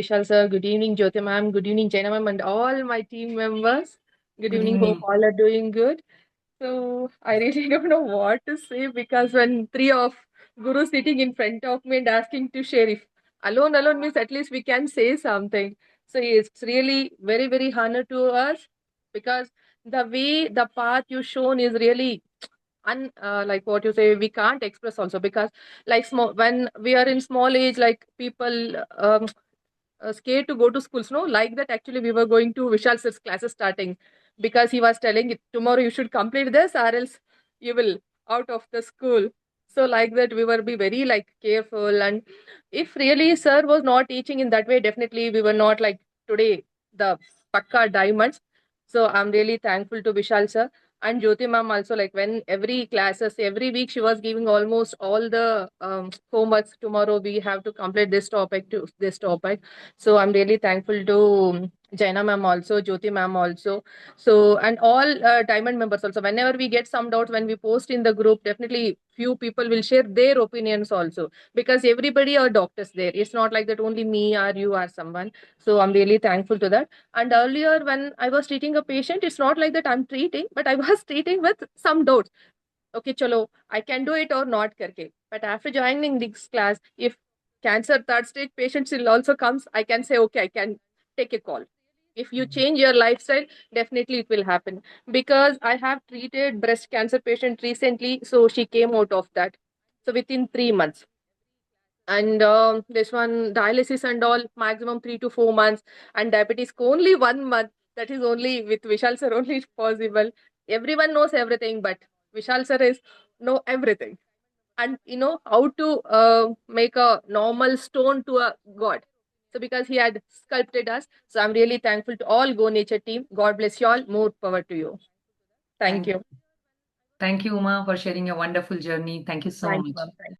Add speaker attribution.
Speaker 1: Vishal sir. Good evening, Jyoti ma'am. Good evening, Jaina ma'am, and all my team members. Good
Speaker 2: Good
Speaker 1: evening. Hope
Speaker 2: evening.
Speaker 1: all are doing good. So I really don't know what to say because when three of gurus sitting in front of me and asking to share, if alone means at least we can say something. So it's really very very honor to us because the way the path you shown is really like what you say we can't express also because like small when we are in small age like people scared to go to schools. No, like that actually we were going to Vishal sir's classes starting because he was telling it tomorrow you should complete this or else you will out of the school. So like that we were be very like careful, and if really sir was not teaching in that way, definitely we were not like today the pakka diamonds. So I'm really thankful to Vishal sir and Jyoti ma'am also, like when every classes every week she was giving almost all the homeworks. Tomorrow we have to complete this topic to this topic. So I'm really thankful to Jaina ma'am also, Jyoti ma'am also. So and all diamond members also. Whenever we get some doubts when we post in the group, definitely few people will share their opinions also because everybody are doctors there. It's not like that only me or you or someone. So I'm really thankful to that. And earlier when I was treating a patient, it's not like that I'm treating, but I was treating with some doubts. Okay, chalo, I can do it or not karke. But after joining this class, if cancer third stage patients will also comes, I can say, okay, I can take a call. If you change your lifestyle, definitely it will happen. Because I have treated breast cancer patient recently, so she came out of that. So within 3 months. And this one dialysis and all maximum 3 to 4 months, and diabetes only 1 month. That is only with Vishal sir only is possible. Everyone knows everything, but Vishal sir is know everything, and you know how to make a normal stone to a god. So because he had sculpted us, so I'm really thankful to all Go Nature team. God bless you all. More power to you. Thank
Speaker 2: Thank,
Speaker 1: you.
Speaker 2: thank you, Uma, for sharing a wonderful journey. Thank you so
Speaker 1: Thank you,
Speaker 2: much.
Speaker 1: ma'am.